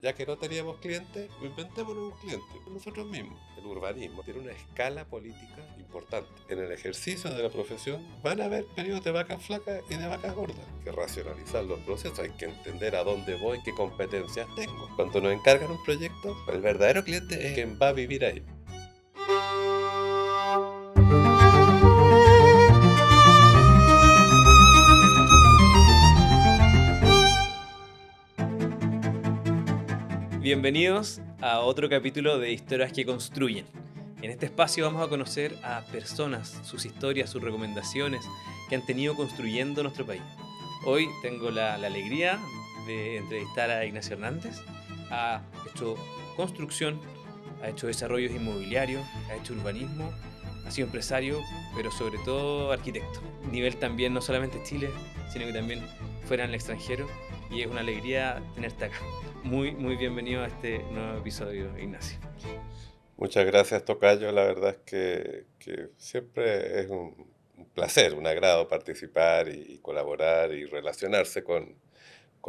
Ya que no teníamos clientes, inventémonos un cliente nosotros mismos. El urbanismo tiene una escala política importante. En el ejercicio de la profesión van a haber periodos de vacas flacas y de vacas gordas. Hay que racionalizar los procesos, hay que entender a dónde voy, qué competencias tengo. Cuando nos encargan un proyecto, el verdadero cliente es quien va a vivir ahí. Bienvenidos a otro capítulo de Historias que Construyen. En este espacio vamos a conocer a personas, sus historias, sus recomendaciones que han tenido construyendo nuestro país. Hoy tengo la alegría de entrevistar a Ignacio Hernández. Ha hecho construcción, ha hecho desarrollos inmobiliarios, ha hecho urbanismo, ha sido empresario, pero sobre todo arquitecto. Nivel también no solamente Chile, sino que también fuera en el extranjero. Y es una alegría tenerte acá. Muy bienvenido a este nuevo episodio, Ignacio. Muchas gracias, Tocayo. La verdad es que siempre es un placer, un agrado participar y colaborar y relacionarse con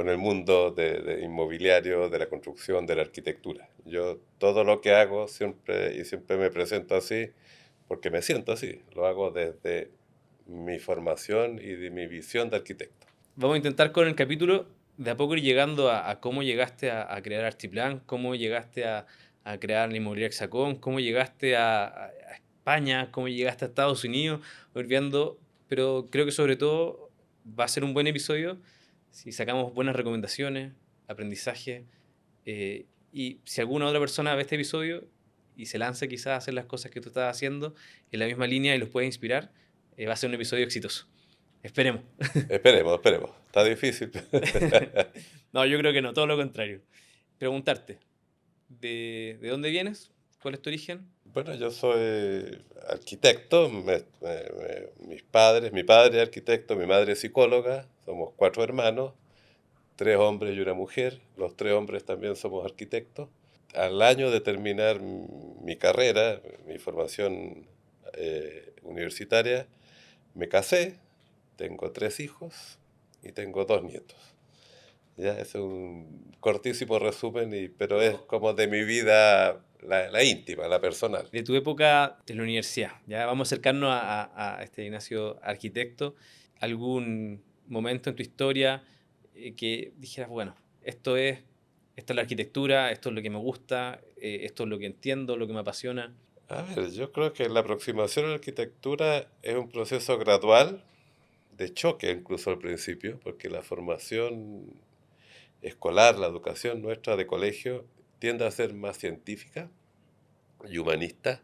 el mundo de inmobiliario, de la construcción, de la arquitectura. Yo todo lo que hago siempre me presento así, porque me siento así. Lo hago desde mi formación y de mi visión de arquitecto. Vamos a intentar con el capítulo de a poco ir llegando a cómo llegaste a crear Archiplan, cómo llegaste a crear la inmobiliaria Hexacón, cómo llegaste a España, cómo llegaste a Estados Unidos, ir viendo, pero creo que sobre todo va a ser un buen episodio si sacamos buenas recomendaciones, aprendizaje, y si alguna otra persona ve este episodio y se lanza quizás a hacer las cosas que tú estás haciendo en la misma línea y los puede inspirar, va a ser un episodio exitoso. Esperemos. Esperemos. Está difícil. No, yo creo que no, todo lo contrario. Preguntarte, ¿de dónde vienes? ¿Cuál es tu origen? Bueno, yo soy arquitecto, mi padre es arquitecto, mi madre es psicóloga, somos 4 hermanos, 3 hombres y una mujer, los 3 hombres también somos arquitectos. Al año de terminar mi carrera, mi formación universitaria, me casé, tengo 3 hijos y tengo 2 nietos. Ya, es un cortísimo resumen, pero es como de mi vida, la íntima, la personal. De tu época de la universidad. Ya vamos a acercarnos a este Ignacio arquitecto. ¿Algún momento en tu historia que dijeras, bueno, esta es la arquitectura, esto es lo que me gusta, esto es lo que entiendo, lo que me apasiona? A ver, yo creo que la aproximación a la arquitectura es un proceso gradual, de choque incluso al principio, porque la formación escolar, la educación nuestra de colegio, tiende a ser más científica y humanista,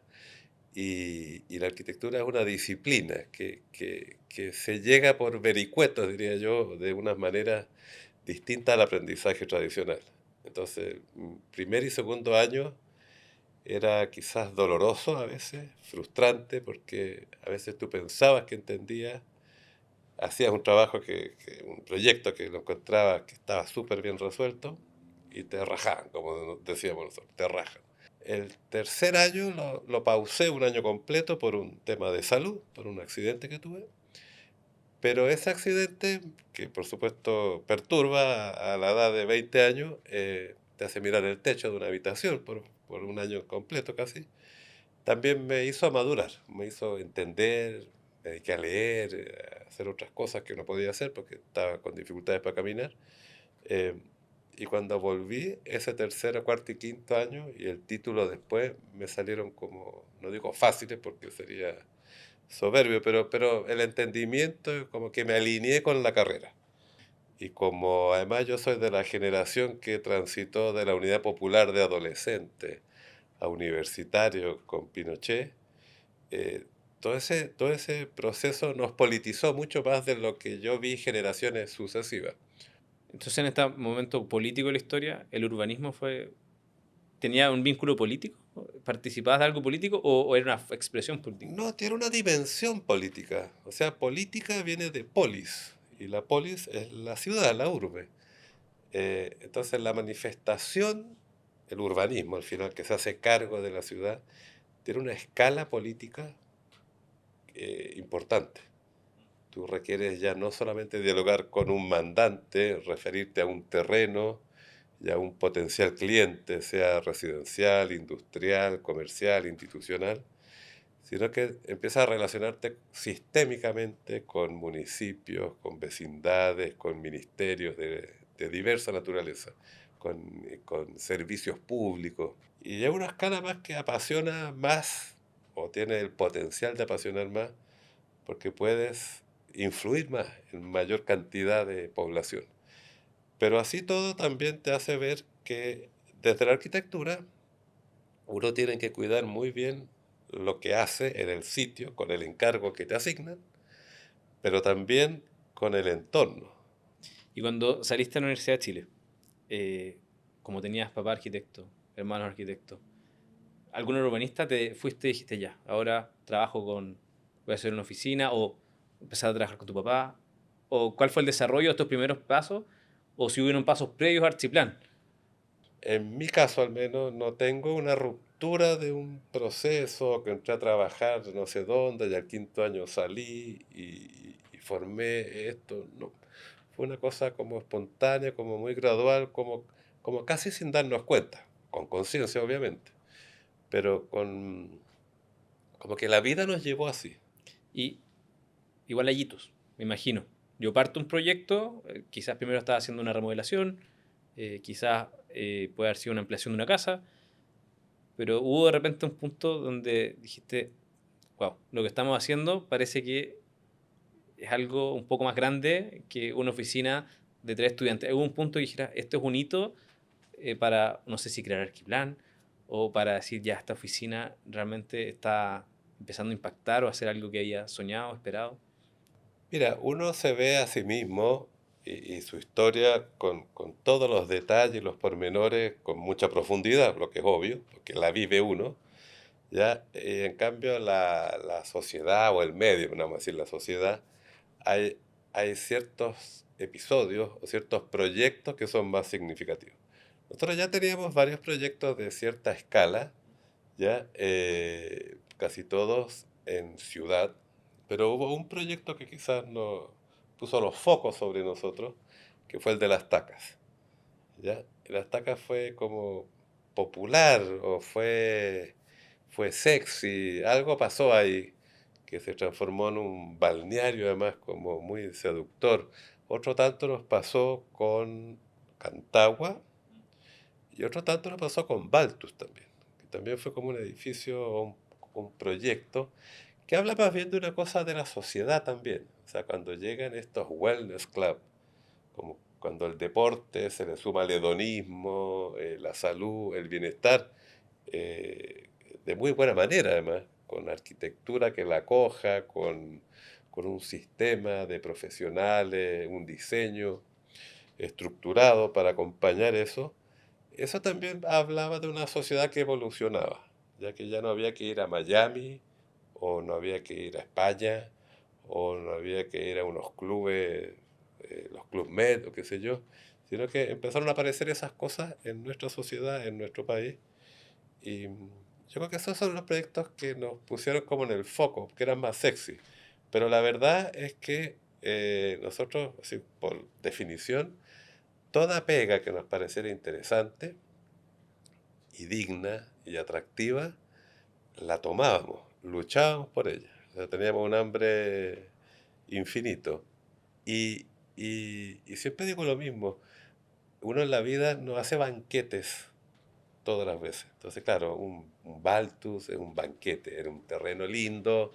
y la arquitectura es una disciplina que se llega por vericuetos, diría yo, de unas maneras distintas al aprendizaje tradicional. Entonces, primer y segundo año era quizás doloroso a veces, frustrante, porque a veces tú pensabas que entendías, hacías un trabajo, un proyecto que lo encontrabas que estaba súper bien resuelto y te rajaban, como decíamos nosotros, te rajan. El tercer año lo pausé un año completo por un tema de salud, por un accidente que tuve, pero ese accidente, que por supuesto perturba a la edad de 20 años, te hace mirar el techo de una habitación por un año completo casi, también me hizo madurar, me hizo entender, me dediqué a leer, a hacer otras cosas que no podía hacer porque estaba con dificultades para caminar. Eh, y cuando volví, ese tercero, cuarto y quinto año y el título después me salieron como, no digo fáciles porque sería soberbio, pero el entendimiento como que me alineé con la carrera. Y como además yo soy de la generación que transitó de la Unidad Popular de Adolescentes a universitario con Pinochet, eh, todo ese proceso nos politizó mucho más de lo que yo vi generaciones sucesivas. Entonces, en este momento político de la historia, ¿el urbanismo tenía un vínculo político? ¿Participabas de algo político o era una expresión política? No, tiene una dimensión política. O sea, política viene de polis, y la polis es la ciudad, la urbe. Entonces, la manifestación, el urbanismo al final, que se hace cargo de la ciudad, tiene una escala política importante. Tú requieres ya no solamente dialogar con un mandante, referirte a un terreno ya un potencial cliente, sea residencial, industrial, comercial, institucional, sino que empiezas a relacionarte sistémicamente con municipios, con vecindades, con ministerios de diversa naturaleza, con servicios públicos. Y es una escala más que apasiona más, o tiene el potencial de apasionar más, porque puedes influir más en mayor cantidad de población. Pero así todo también te hace ver que desde la arquitectura uno tiene que cuidar muy bien lo que hace en el sitio, con el encargo que te asignan, pero también con el entorno. Y cuando saliste de la Universidad de Chile, como tenías papá arquitecto, hermanos arquitectos, ¿algún urbanista te fuiste y dijiste ya, ahora voy a hacer una oficina o empezar a trabajar con tu papá? ¿O cuál fue el desarrollo de estos primeros pasos? ¿O si hubieron pasos previos a Archiplan? En mi caso, al menos, no tengo una ruptura de un proceso que entré a trabajar no sé dónde y al quinto año salí y formé esto. No, fue una cosa como espontánea, como muy gradual, como casi sin darnos cuenta, con conciencia obviamente, pero como que la vida nos llevó así. Y igual hay hitos, me imagino. Yo parto un proyecto, quizás primero estaba haciendo una remodelación, quizás puede haber sido una ampliación de una casa, pero hubo de repente un punto donde dijiste, wow, lo que estamos haciendo parece que es algo un poco más grande que una oficina de 3 estudiantes. Hubo un punto que dijera, esto es un hito para, no sé si crear Arquiplan o para decir, ya, esta oficina realmente está empezando a impactar o hacer algo que había soñado, esperado. Mira, uno se ve a sí mismo y su historia con todos los detalles, los pormenores, con mucha profundidad, lo que es obvio, porque la vive uno, ¿ya? En cambio, la sociedad o el medio, no vamos a decir la sociedad, hay, hay ciertos episodios o ciertos proyectos que son más significativos. Nosotros ya teníamos varios proyectos de cierta escala, ¿ya? Casi todos en ciudad, pero hubo un proyecto que quizás nos puso los focos sobre nosotros, que fue el de las tacas, ¿ya? Y las tacas fue como popular o fue sexy, algo pasó ahí que se transformó en un balneario además como muy seductor. Otro tanto nos pasó con Cantagua y otro tanto nos pasó con Baltus también, que también fue como un edificio o un proyecto que habla más bien de una cosa de la sociedad también. O sea, cuando llegan estos wellness club, como cuando el deporte se le suma al hedonismo, la salud, el bienestar, eh, de muy buena manera además, con arquitectura que la acoja, con un sistema de profesionales, un diseño estructurado para acompañar eso. Eso también hablaba de una sociedad que evolucionaba, ya que ya no había que ir a Miami, o no había que ir a España, o no había que ir a unos clubes, los Club Med o qué sé yo, sino que empezaron a aparecer esas cosas en nuestra sociedad, en nuestro país, y yo creo que esos son los proyectos que nos pusieron como en el foco, que eran más sexy. Pero la verdad es que nosotros, así, por definición, toda pega que nos pareciera interesante y digna y atractiva, la tomábamos, luchábamos por ella. O sea, teníamos un hambre infinito. Y, y siempre digo lo mismo, uno en la vida no hace banquetes todas las veces. Entonces, claro, un Baltus es un banquete, era un terreno lindo,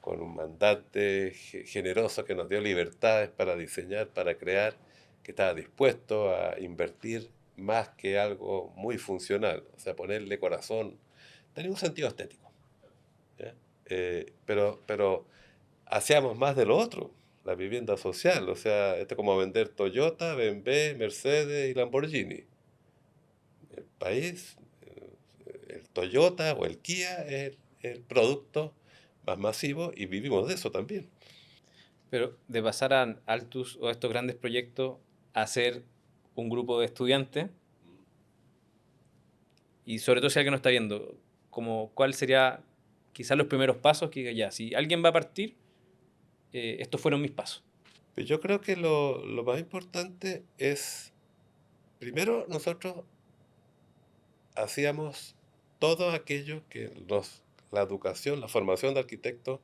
con un mandante generoso que nos dio libertades para diseñar, para crear, que estaba dispuesto a invertir más que algo muy funcional, o sea, ponerle corazón, tenía un sentido estético, ¿ya? Pero hacíamos más de lo otro, la vivienda social, o sea, esto es como vender Toyota, BMW, Mercedes y Lamborghini. El país, el Toyota o el Kia es el producto más masivo y vivimos de eso también. Pero de pasar a Altus o a estos grandes proyectos a ser un grupo de estudiantes, y sobre todo si alguien no está viendo, como cuál sería quizás los primeros pasos que diga ya, si alguien va a partir, estos fueron mis pasos. Pero yo creo que lo más importante es, Primero, nosotros hacíamos todo aquello que la educación, la formación de arquitectos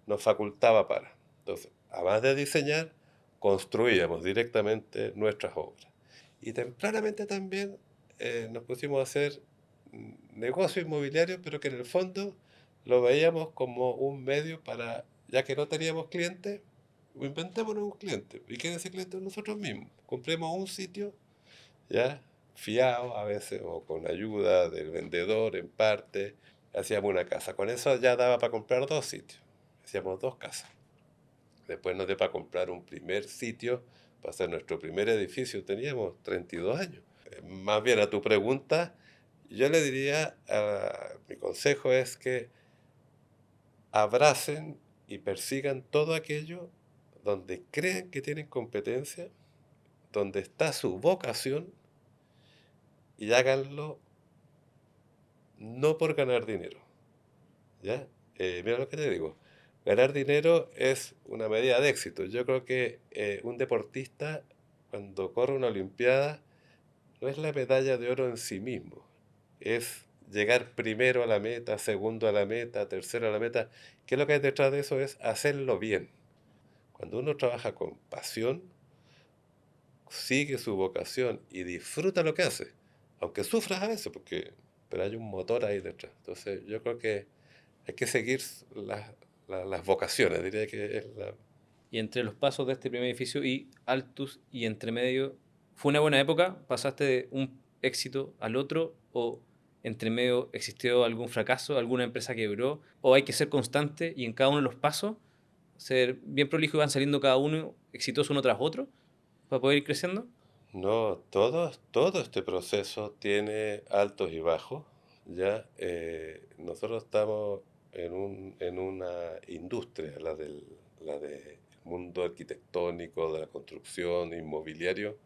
nos facultaba para. Entonces, además de diseñar, construíamos directamente nuestras obras. Y tempranamente también nos pusimos a hacer negocio inmobiliario, pero que en el fondo lo veíamos como un medio para, ya que no teníamos clientes, inventémonos un cliente. ¿Y quién es ese cliente? Nosotros mismos. Compremos un sitio, ya, fiado a veces, o con ayuda del vendedor en parte, hacíamos una casa. Con eso ya daba para comprar 2 sitios. Hacíamos 2 casas. Después nos dio para comprar un primer sitio, para hacer nuestro primer edificio. Teníamos 32 años. Más bien a tu pregunta, yo le diría, mi consejo es que abracen y persigan todo aquello donde creen que tienen competencia, donde está su vocación, y háganlo no por ganar dinero. ¿Ya? Mira lo que te digo. Ganar dinero es una medida de éxito. Yo creo que un deportista, cuando corre una olimpiada, no es la medalla de oro en sí mismo. Es llegar primero a la meta, segundo a la meta, tercero a la meta. ¿Qué es lo que hay detrás de eso? Es hacerlo bien. Cuando uno trabaja con pasión, sigue su vocación y disfruta lo que hace, aunque sufras a veces, pero hay un motor ahí detrás. Entonces yo creo que hay que seguir las vocaciones, diría que es la... Y entre los pasos de este primer edificio y Altus y entre medio, ¿fue una buena época? ¿Pasaste de un éxito al otro? ¿O entre medio existió algún fracaso, alguna empresa quebró? ¿O hay que ser constante y en cada uno de los pasos ser bien prolijo y van saliendo cada uno exitoso uno tras otro para poder ir creciendo? No, todo este proceso tiene altos y bajos, ¿ya? Nosotros estamos en una industria, la del mundo arquitectónico, de la construcción, inmobiliario,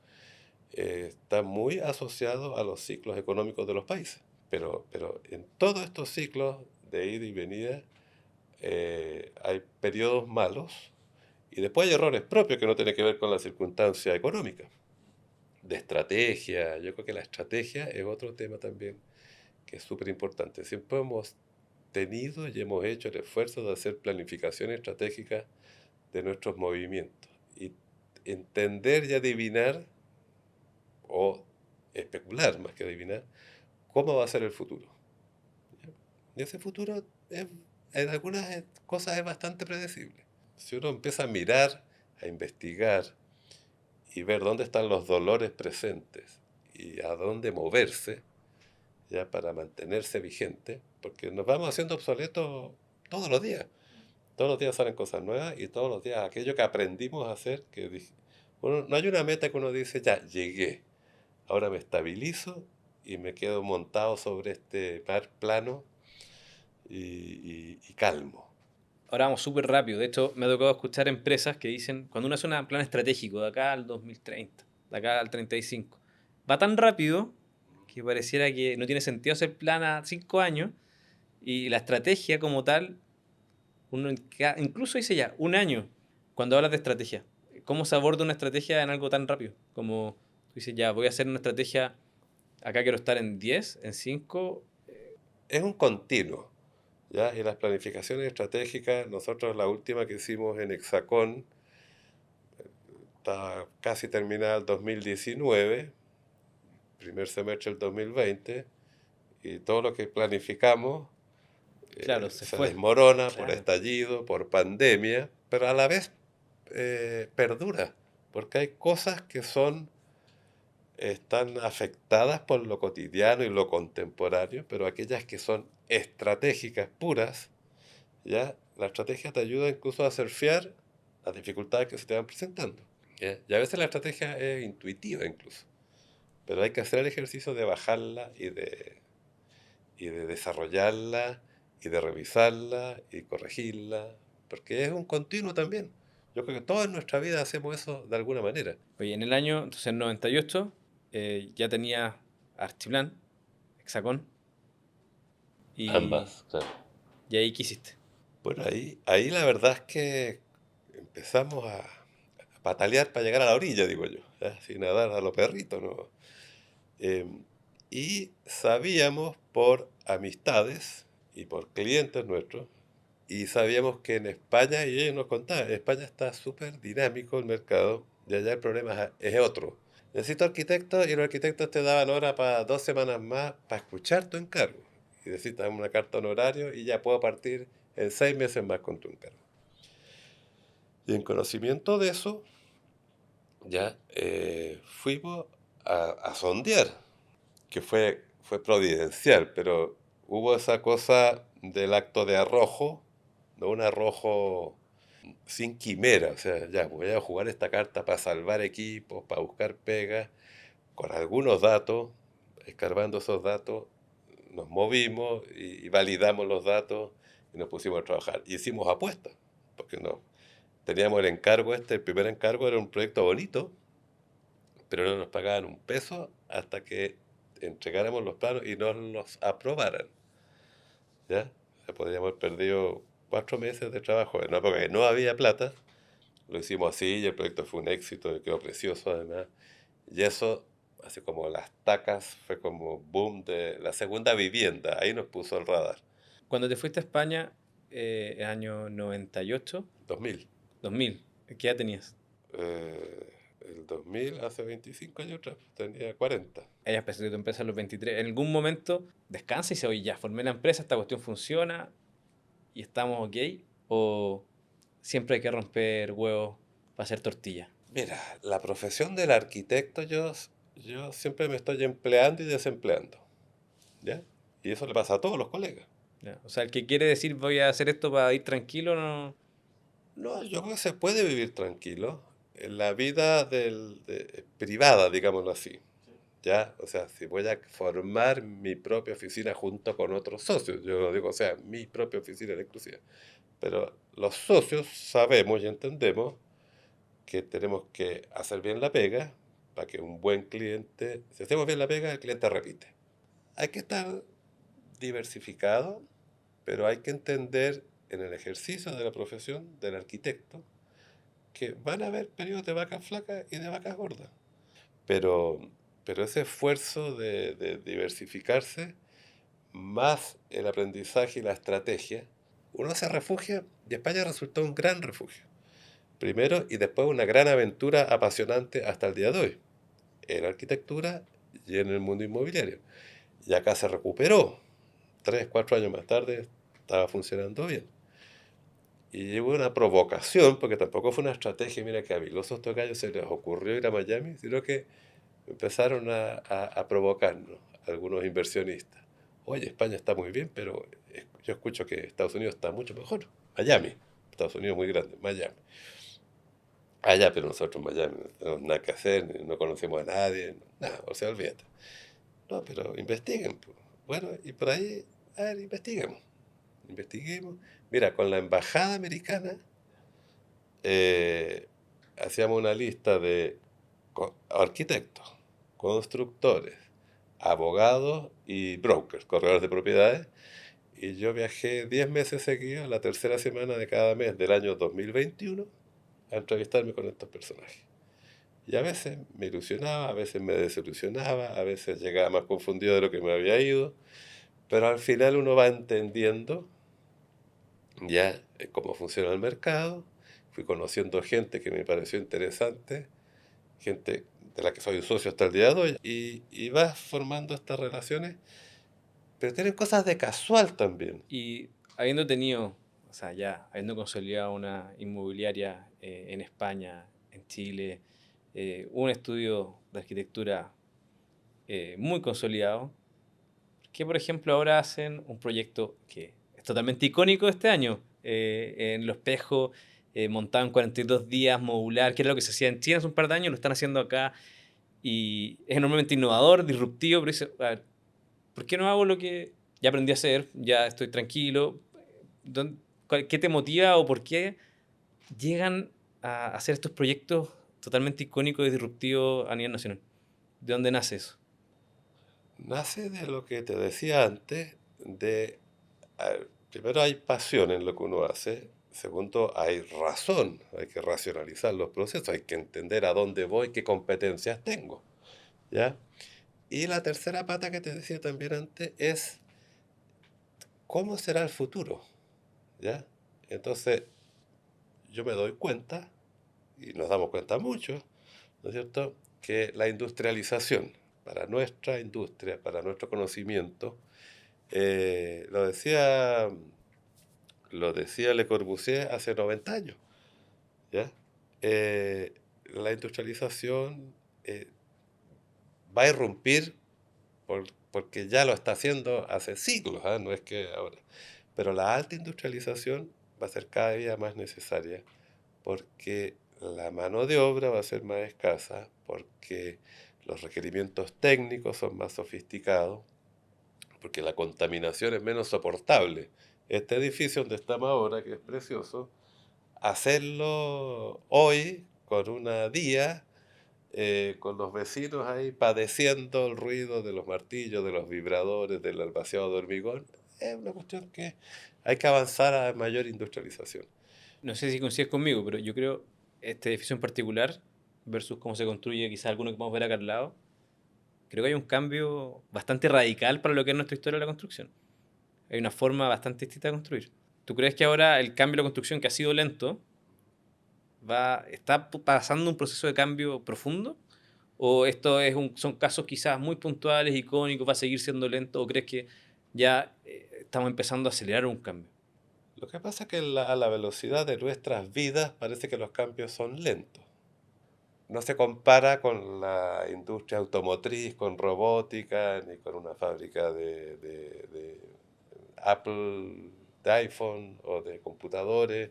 está muy asociado a los ciclos económicos de los países. Pero en todos estos ciclos de ida y venida hay periodos malos y después hay errores propios que no tienen que ver con la circunstancia económica, de estrategia. Yo creo que la estrategia es otro tema también que es súper importante. Siempre hemos tenido y hemos hecho el esfuerzo de hacer planificación estratégica de nuestros movimientos y entender y adivinar, o especular más que adivinar, cómo va a ser el futuro. Y ese futuro en algunas cosas es bastante predecible. Si uno empieza a mirar, a investigar y ver dónde están los dolores presentes y a dónde moverse, ya para mantenerse vigente, porque nos vamos haciendo obsoletos todos los días. Todos los días salen cosas nuevas y todos los días aquello que aprendimos a hacer, no hay una meta que uno dice, ya, llegué, ahora me estabilizo y me quedo montado sobre este mar plano y calmo. Ahora vamos súper rápido. De hecho, me ha tocado escuchar empresas que dicen, cuando uno hace un plan estratégico de acá al 2030, de acá al 35, va tan rápido que pareciera que no tiene sentido hacer plan a 5 años y la estrategia como tal, uno incluso dice ya, un año, cuando hablas de estrategia. ¿Cómo se aborda una estrategia en algo tan rápido? Como tú dices, ya, voy a hacer una estrategia, acá quiero estar en 10, en 5. Es un continuo, ¿ya? Y las planificaciones estratégicas, nosotros la última que hicimos en Hexacón, está casi terminada el 2019, primer semestre del 2020, y todo lo que planificamos Claro, se se fue. desmorona por Claro. estallido, por pandemia, pero a la vez perdura, porque hay cosas que están afectadas por lo cotidiano y lo contemporáneo, pero aquellas que son estratégicas puras, ¿ya? La estrategia te ayuda incluso a surfear las dificultades que se te van presentando, ¿ya? Y a veces la estrategia es intuitiva incluso, pero hay que hacer el ejercicio de bajarla y de desarrollarla y de revisarla y corregirla, porque es un continuo también. Yo creo que toda en nuestra vida hacemos eso de alguna manera. Oye, en el año, entonces en 98, ya tenía Archiplan, Hexacón, y, Ambas, claro. y ahí, ¿qué hiciste? Bueno, ahí la verdad es que empezamos a patalear para llegar a la orilla, digo yo, ¿ya? Sin nadar a los perritos, ¿no? Eh, y sabíamos por amistades y por clientes nuestros, y sabíamos que en España, y ellos nos contaban, en España está súper dinámico el mercado, y allá el problema es otro. Necesito arquitectos, y los arquitectos te daban hora para 2 semanas más para escuchar tu encargo. Y decís, dame una carta honorario y ya puedo partir en 6 meses más con tu encargo. Y en conocimiento de eso, ya fuimos a sondear, que fue providencial, pero hubo esa cosa del acto de arrojo, no un arrojo sin quimera, o sea, ya voy a jugar esta carta para salvar equipos, para buscar pegas, con algunos datos, escarbando esos datos, nos movimos y validamos los datos y nos pusimos a trabajar. Y hicimos apuestas, porque no, teníamos el encargo el primer encargo era un proyecto bonito, pero no nos pagaban un peso hasta que entregáramos los planos y nos los aprobaran. ¿Ya? O sea, podríamos haber perdido 4 meses de trabajo, en una época que no había plata. Lo hicimos así y el proyecto fue un éxito y quedó precioso además. Y eso, así como las tacas, fue como boom de la segunda vivienda. Ahí nos puso el radar. Cuando te fuiste a España, el año 98, 2000. 2000, ¿qué edad tenías? El 2000, hace 25 años atrás, tenía 40. Ella empezó tu empresa a los 23. ¿En algún momento descansa y dice, oye, ya formé la empresa, esta cuestión funciona y estamos ok? ¿O siempre hay que romper huevos para hacer tortilla? Mira, la profesión del arquitecto yo siempre me estoy empleando y desempleando, ¿ya? Y eso le pasa a todos los colegas. ¿Ya? O sea, el que quiere decir voy a hacer esto para ir tranquilo, no. No, yo creo que se puede vivir tranquilo en la vida privada, digámoslo así, ¿ya? O sea, si voy a formar mi propia oficina junto con otros socios, yo lo digo, o sea, mi propia oficina en exclusiva. Pero los socios sabemos y entendemos que tenemos que hacer bien la pega para que un buen cliente, si hacemos bien la pega, el cliente repite. Hay que estar diversificado, pero hay que entender en el ejercicio de la profesión del arquitecto que van a haber periodos de vacas flacas y de vacas gordas. Pero, pero ese esfuerzo de diversificarse, más el aprendizaje y la estrategia, uno se refugia y España resultó un gran refugio. Primero y después una gran aventura apasionante hasta el día de hoy, en la arquitectura y en el mundo inmobiliario. Y acá se recuperó. 3, 4 años más tarde estaba funcionando bien. Y hubo una provocación, porque tampoco fue una estrategia, mira que a Vilosos Tocayo se les ocurrió ir a Miami, sino que empezaron a provocarnos algunos inversionistas. Oye, España está muy bien, pero yo escucho que Estados Unidos está mucho mejor. Miami, Estados Unidos muy grande, Miami. Allá, pero nosotros en Miami no tenemos nada que hacer, no conocemos a nadie, nada, o sea, olvídate. No, pero investiguen, pues. Bueno, y por ahí, a ver, investiguemos. Mira, con la embajada americana eh, hacíamos una lista de arquitectos, constructores, abogados y brokers, corredores de propiedades. Y yo viajé 10 meses seguidos, la tercera semana de cada mes del año 2021, a entrevistarme con estos personajes. Y a veces me ilusionaba, a veces me desilusionaba, a veces llegaba más confundido de lo que me había ido, pero al final uno va entendiendo ya cómo funciona el mercado. Fui conociendo gente que me pareció interesante, gente de la que soy socio hasta el día de hoy, y vas formando estas relaciones, pero tienen cosas de casual también. Y habiendo tenido, o sea, ya habiendo consolidado una inmobiliaria en España, en Chile, un estudio de arquitectura muy consolidado, que por ejemplo ahora hacen un proyecto que es totalmente icónico de este año, en Los Espejos, montado en 42 días, modular, que era lo que se hacía en China hace un par de años, lo están haciendo acá, y es enormemente innovador, disruptivo, pero dice, a ver, ¿por qué no hago lo que ya aprendí a hacer? Ya estoy tranquilo. ¿Qué te motiva o por qué llegan a hacer estos proyectos totalmente icónicos y disruptivos a nivel nacional? ¿De dónde nace eso? Nace de lo que te decía antes, primero hay pasión en lo que uno hace, segundo hay razón, hay que racionalizar los procesos, hay que entender a dónde voy, qué competencias tengo, ¿ya? Y la tercera pata que te decía también antes es cómo será el futuro, ¿ya? Entonces, yo me doy cuenta, y nos damos cuenta mucho, ¿no es cierto?, que la industrialización para nuestra industria, para nuestro conocimiento, lo decía Le Corbusier hace 90 años, ¿ya? Eh, la industrialización eh, va a irrumpir porque ya lo está haciendo hace siglos, ¿ah? No es que ahora. Pero la alta industrialización va a ser cada día más necesaria porque la mano de obra va a ser más escasa, porque los requerimientos técnicos son más sofisticados, porque la contaminación es menos soportable. Este edificio donde estamos ahora, que es precioso, hacerlo hoy con una día, con los vecinos ahí padeciendo el ruido de los martillos, de los vibradores, del vaciado de hormigón, es una cuestión que hay que avanzar a mayor industrialización. No sé si coincides conmigo, pero yo creo este edificio en particular versus cómo se construye quizás alguno que podemos ver acá al lado, creo que hay un cambio bastante radical para lo que es nuestra historia de la construcción. Hay una forma bastante distinta de construir. ¿Tú crees que ahora el cambio de la construcción, que ha sido lento, está pasando un proceso de cambio profundo? ¿O esto son casos quizás muy puntuales, icónicos, va a seguir siendo lento? ¿O crees que ya estamos empezando a acelerar un cambio? Lo que pasa es que a la velocidad de nuestras vidas parece que los cambios son lentos. No se compara con la industria automotriz, con robótica, ni con una fábrica de Apple, de iPhone o de computadores.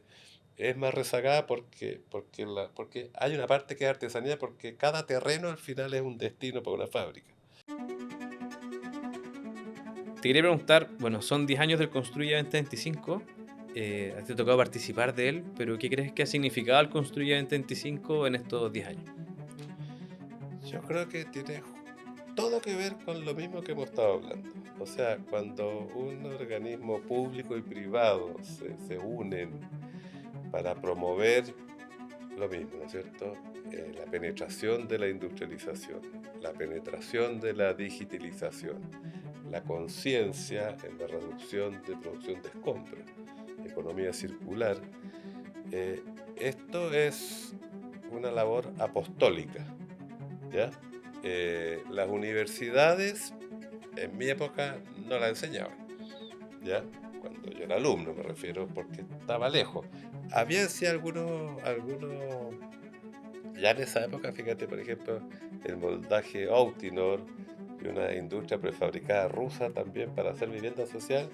Es más rezagada porque hay una parte que es artesanía, porque cada terreno al final es un destino para una fábrica. Te quería preguntar, bueno, son 10 años del Construya 2025, a ti te ha tocado participar de él, pero ¿qué crees que ha significado el Construya 2025 en estos 10 años? Yo creo que tiene todo que ver con lo mismo que hemos estado hablando. O sea, cuando un organismo público y privado se unen para promover lo mismo, ¿no es cierto? La penetración de la industrialización, la penetración de la digitalización, la conciencia en la reducción de producción de escombros, economía circular. eh, Esto es una labor apostólica, ¿ya? Las universidades en mi época no la enseñaban, ¿ya? Cuando yo era alumno me refiero, porque estaba lejos. Había sí algunos, ya en esa época, fíjate, por ejemplo, el moldaje Outinor y una industria prefabricada rusa también para hacer vivienda social,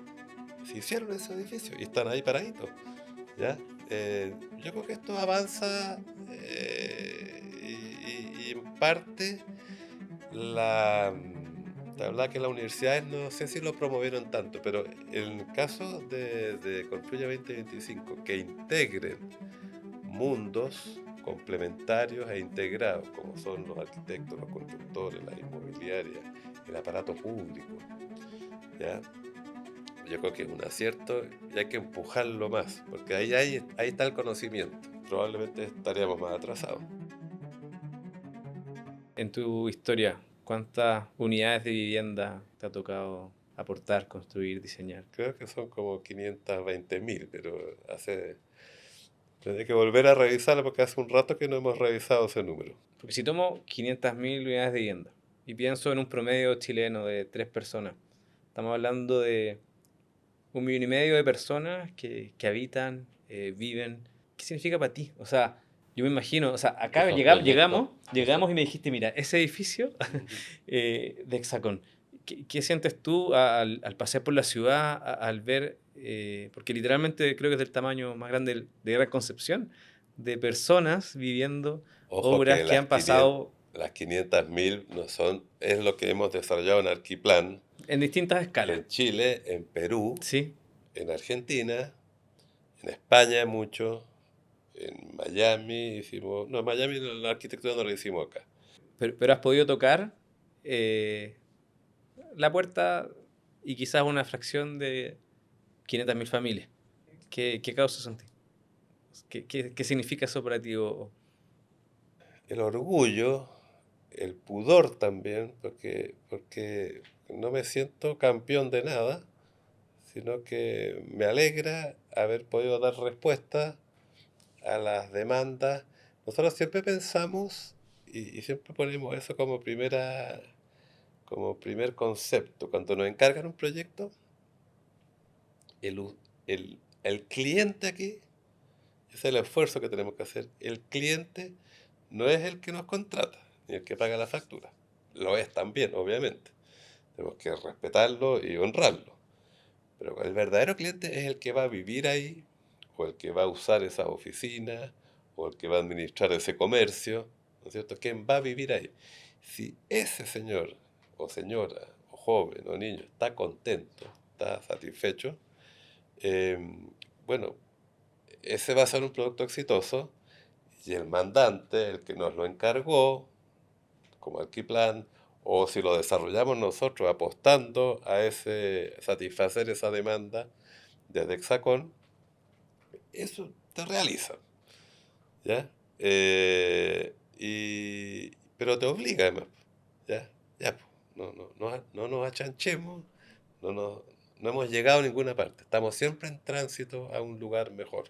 se hicieron esos edificios y están ahí paraditos, ¿ya? Yo creo que esto avanza y en parte la verdad que las universidades no sé si lo promovieron tanto, pero en el caso de Construye 2025, que integren mundos complementarios e integrados, como son los arquitectos, los constructores, las inmobiliarias, el aparato público, ¿ya? Yo creo que es un acierto y hay que empujarlo más, porque ahí está el conocimiento. Probablemente estaríamos más atrasados. En tu historia, ¿cuántas unidades de vivienda te ha tocado aportar, construir, diseñar? Creo que son como 520.000, pero tendré que volver a revisarlo porque hace un rato que no hemos revisado ese número. Porque si tomo 500.000 unidades de vivienda y pienso en un promedio chileno de 3 personas, estamos hablando de 1,5 millones de personas que habitan, viven. ¿Qué significa para ti? O sea, yo me imagino, o sea, acá Esos proyectos, llegamos y me dijiste, mira, ese edificio de Hexacón, ¿qué sientes tú al pasear por la ciudad, al ver, porque literalmente creo que es del tamaño más grande de Gran Concepción, de personas viviendo ojo obras que que han pasado las 500.000 no son, es lo que hemos desarrollado en Arquiplan, en distintas escalas? en Chile, en Perú, Sí, en Argentina, en España mucho, en Miami hicimos, no, en Miami la arquitectura no la hicimos acá. pero has podido tocar eh, la puerta y quizás una fracción de 500.000 familias. ¿Qué causa en ti? ¿Qué significa eso para ti? El orgullo el pudor también, porque no me siento campeón de nada, sino que me alegra haber podido dar respuesta a las demandas. Nosotros siempre pensamos y siempre ponemos eso como primer concepto. Cuando nos encargan un proyecto, el, el cliente aquí, ese es el esfuerzo que tenemos que hacer. El cliente no es el que nos contrata, ni el que paga la factura. Lo es también, obviamente. Tenemos que respetarlo y honrarlo. Pero el verdadero cliente es el que va a vivir ahí, o el que va a usar esa oficina, o el que va a administrar ese comercio, ¿no es cierto? ¿Quién va a vivir ahí? Si ese señor, o señora, o joven, o niño está contento, está satisfecho, eh, bueno, ese va a ser un producto exitoso y el mandante, el que nos lo encargó, como Alquiplan, o si lo desarrollamos nosotros apostando a satisfacer esa demanda desde Hexacón, eso te realiza, ¿ya? Pero te obliga además, ¿ya? Ya, pues, no nos achanchemos, no, nos- no hemos llegado a ninguna parte, estamos siempre en tránsito a un lugar mejor,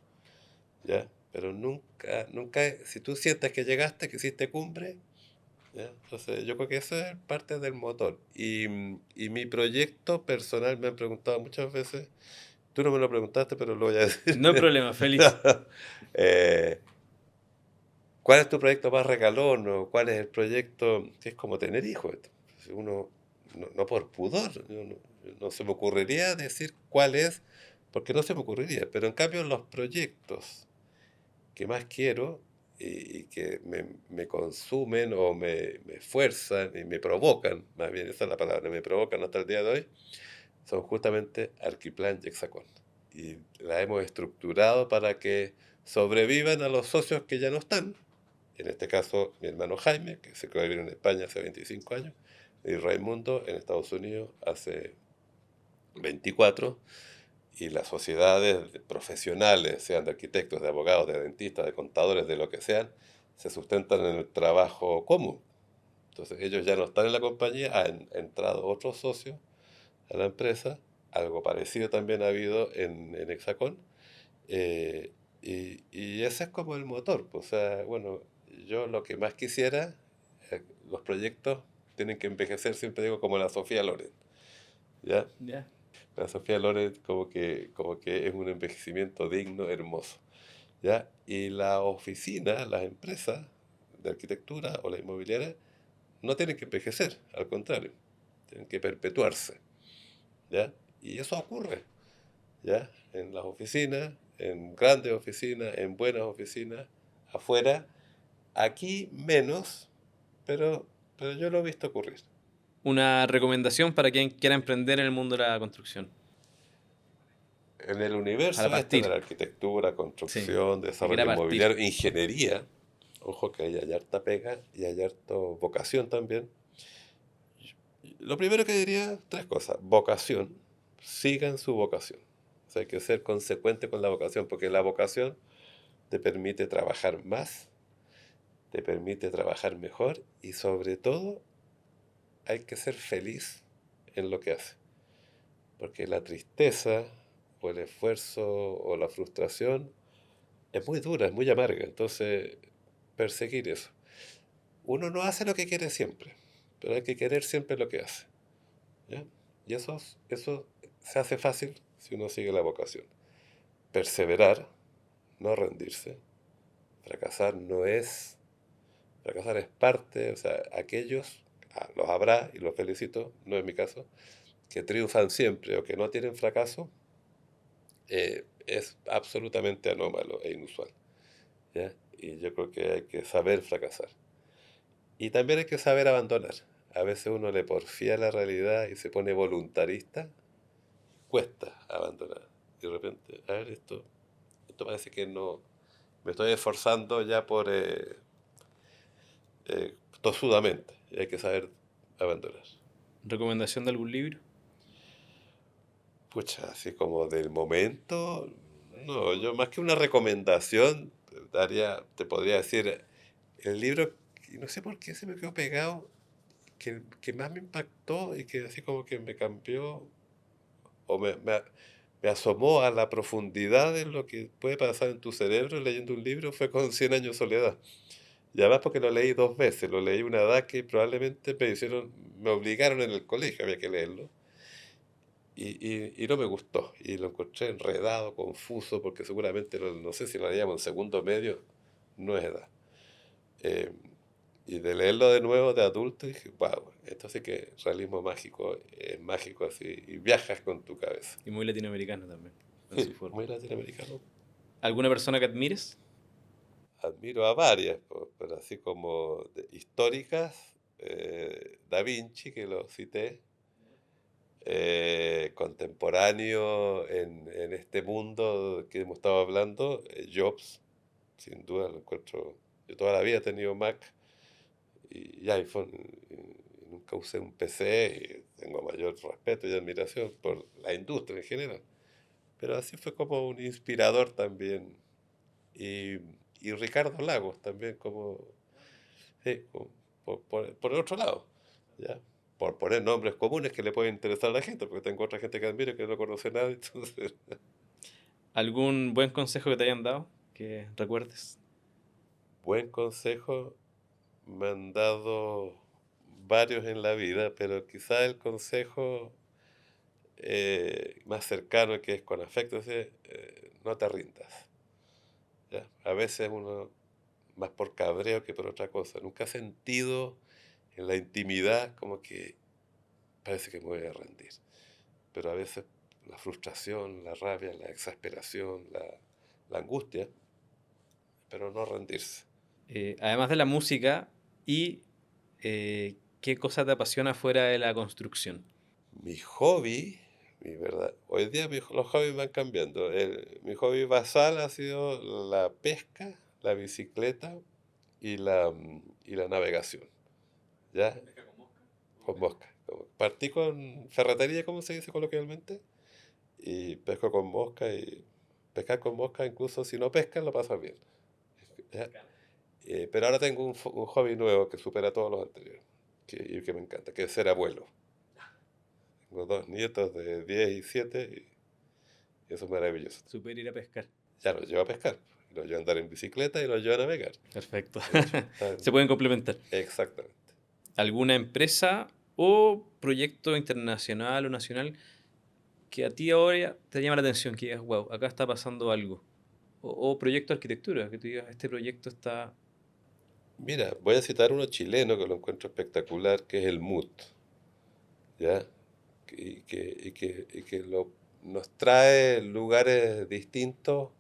¿ya? Pero nunca, si tú sientes que llegaste, que hiciste cumbre, ¿ya? Entonces, yo creo que eso es parte del motor. Y mi proyecto personal me han preguntado muchas veces, tú no me lo preguntaste, pero lo voy a decir. No hay problema, feliz. Eh, ¿Cuál es tu proyecto más regalón? ¿O cuál es el proyecto que es como tener hijos? Uno, no por pudor, no se me ocurriría decir cuál es, porque no se me ocurriría. Pero en cambio, los proyectos que más quiero y que me consumen o me esfuerzan y me provocan, más bien esa es la palabra, me provocan hasta el día de hoy, son justamente Arquiplan y Hexacón. Y la hemos estructurado para que sobrevivan a los socios que ya no están. En este caso, mi hermano Jaime, que se quedó a vivir en España hace 25 años, y Raimundo en Estados Unidos hace 24, y las sociedades profesionales, sean de arquitectos, de abogados, de dentistas, de contadores, de lo que sean, se sustentan en el trabajo común. Entonces ellos ya no están en la compañía, han entrado otros socios a la empresa, algo parecido también ha habido en Hexacón, y ese es como el motor. Pues, o sea, bueno, yo lo que más quisiera, los proyectos tienen que envejecer, siempre digo, como la Sofía Loren, ¿ya? Ya. La Sofía Loren como que es un envejecimiento digno, hermoso, ¿ya? Y la oficina, las empresas de arquitectura o la inmobiliaria no tienen que envejecer, al contrario, tienen que perpetuarse, ¿ya? Y eso ocurre, ¿ya? En las oficinas, en grandes oficinas, en buenas oficinas, afuera, aquí menos, pero yo lo he visto ocurrir. Una recomendación para quien quiera emprender en el mundo de la construcción. En el Para universo este de partir. la arquitectura, Sí. construcción, Que quiera desarrollo partir. inmobiliario, ingeniería, ojo que ahí hay harta pega y hay harta vocación también. Lo primero que diría, tres cosas. Vocación, sigan su vocación. O sea, hay que ser consecuente con la vocación, porque la vocación te permite trabajar más, te permite trabajar mejor y sobre todo hay que ser feliz en lo que hace. Porque la tristeza o el esfuerzo o la frustración es muy dura, es muy amarga. Entonces, perseguir eso. Uno no hace lo que quiere siempre, pero hay que querer siempre lo que hace, ¿ya? Y eso se hace fácil si uno sigue la vocación. Perseverar, no rendirse. Fracasar no es... Fracasar es parte, o sea, aquellos, los habrá, y los felicito, no es mi caso, que triunfan siempre o que no tienen fracaso, es absolutamente anómalo e inusual, ¿ya? Y yo creo que hay que saber fracasar. Y también hay que saber abandonar. A veces uno le porfía la realidad y se pone voluntarista, cuesta abandonar. Y de repente, a ver, esto parece que no, me estoy esforzando ya tosudamente. Y hay que saber abandonar. ¿Recomendación de algún libro? Pucha, así como del momento, no, yo más que una recomendación, te podría decir, el libro y no sé por qué se me quedó pegado, que más me impactó y que así como que me cambió o me asomó a la profundidad de lo que puede pasar en tu cerebro leyendo un libro fue con Cien años de soledad. Y además porque lo leí 2 veces, lo leí una edad que probablemente me obligaron en el colegio, había que leerlo, y no me gustó, y lo encontré enredado, confuso, porque seguramente, no sé si lo leíamos en segundo medio, no es edad. Eh, y de leerlo de nuevo de adulto dije, wow, esto sí que es realismo mágico, es mágico así, y viajas con tu cabeza. Y muy latinoamericano también, en su forma. Muy latinoamericano. ¿Alguna persona que admires? Admiro a varias, pero así como históricas, Da Vinci, que lo cité, contemporáneo en este mundo que hemos estado hablando, Jobs, sin duda lo encuentro. Yo toda la vida he tenido Mac y iPhone, y nunca usé un PC, y tengo mayor respeto y admiración por la industria en general. Pero así fue como un inspirador también. Y, y Ricardo Lagos también como, sí, por el otro lado, ¿ya? Por poner nombres comunes que le pueden interesar a la gente, porque tengo otra gente que admiro que no conoce nada, entonces, ¿Algún buen consejo que te hayan dado que recuerdes? buen consejo me han dado varios en la vida, pero quizá el consejo más cercano, que es con afecto, es no te rindas, ¿ya? A veces uno, más por cabreo que por otra cosa, nunca ha sentido en la intimidad como que parece que me voy a rendir. Pero a veces la frustración, la rabia, la exasperación, la angustia, pero no rendirse. Además de la música, ¿y qué cosa te apasiona fuera de la construcción? Mi hobby, mi verdad, hoy día los hobbies van cambiando. Mi hobby basal ha sido la pesca, la bicicleta y la navegación, ¿ya? Con mosca. Partí con ferretería, como se dice coloquialmente, y pesco con mosca y pescar con mosca, incluso si no pescan, lo pasas bien. ¿Ya? Pero ahora tengo un hobby nuevo que supera todos los anteriores y que me encanta, que es ser abuelo. Tengo 2 nietos de 10 y 7 y eso es maravilloso. Super ir a pescar. Ya los llevo a pescar, los llevo a andar en bicicleta y los llevo a navegar. Perfecto. De hecho, Se pueden complementar. exactamente. ¿Alguna empresa o proyecto internacional o nacional que a ti ahora te llama la atención? Que digas, wow, acá está pasando algo. O proyecto de arquitectura, que tú digas, este proyecto está... Mira, voy a citar uno chileno que lo encuentro espectacular, que es el MUT, ¿ya? Nos trae lugares distintos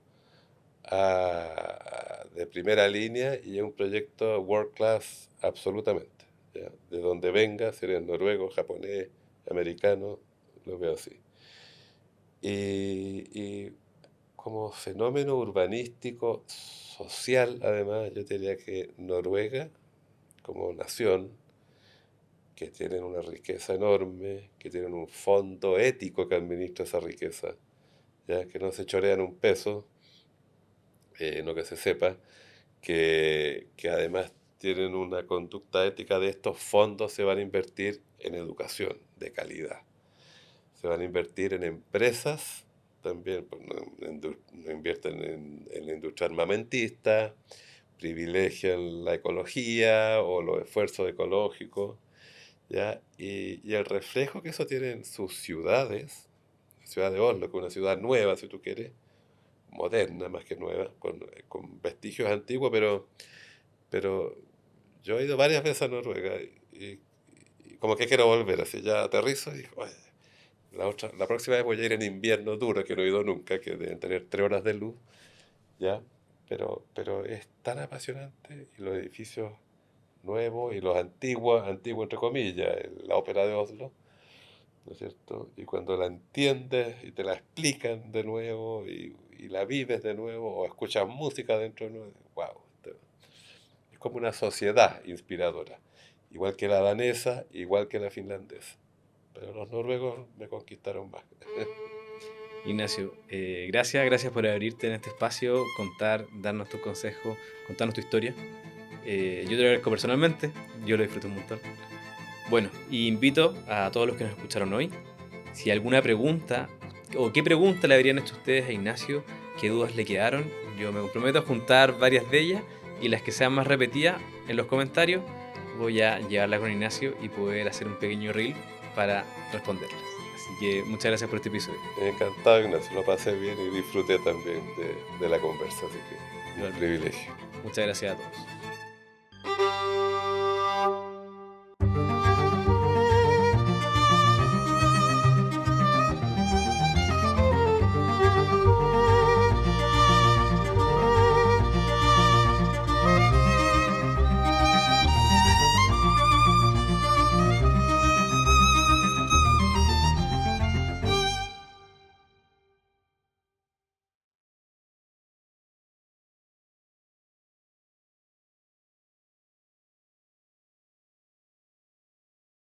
de primera línea y es un proyecto world class absolutamente, ¿ya? De donde venga, si eres noruego, japonés, americano, lo veo así. Y como fenómeno urbanístico, social, además, yo diría que Noruega, como nación, que tienen una riqueza enorme, que tienen un fondo ético que administra esa riqueza, ya que no se chorean un peso, no que se sepa, que además tienen una conducta ética de estos fondos se van a invertir en educación de calidad, se van a invertir en empresas, también pues, no invierten en la industria armamentista, privilegian la ecología o los esfuerzos ecológicos, ¿ya? Y el reflejo que eso tiene en sus ciudades, la ciudad de Oslo, que es una ciudad nueva, si tú quieres, moderna más que nueva, con vestigios antiguos, pero yo he ido varias veces a Noruega y como que quiero volver, así ya aterrizo y digo, "Oye, la próxima vez voy a ir en invierno duro, que no he ido nunca, que deben tener 3 horas de luz, ¿ya? Pero es tan apasionante y los edificios nuevos y los antiguos, antiguos entre comillas, la ópera de Oslo, ¿no es cierto? Y cuando la entiendes y te la explican de nuevo y la vives de nuevo o escuchas música dentro de nuevo, wow, es como una sociedad inspiradora, igual que la danesa, igual que la finlandesa. Pero los noruegos me conquistaron más. Ignacio, gracias por abrirte en este espacio, contar, darnos tus consejos, contarnos tu historia. Yo te lo agradezco personalmente, yo lo disfruto un montón. Bueno, y invito a todos los que nos escucharon hoy, si alguna pregunta o qué pregunta le habrían hecho ustedes a Ignacio, qué dudas le quedaron, yo me comprometo a juntar varias de ellas y las que sean más repetidas en los comentarios voy a llevarla con Ignacio y poder hacer un pequeño reel para responderlas. Así que muchas gracias por este episodio. Encantado, Ignacio, lo pasé bien y disfruté también de la conversa, así que un privilegio. Muchas gracias a todos.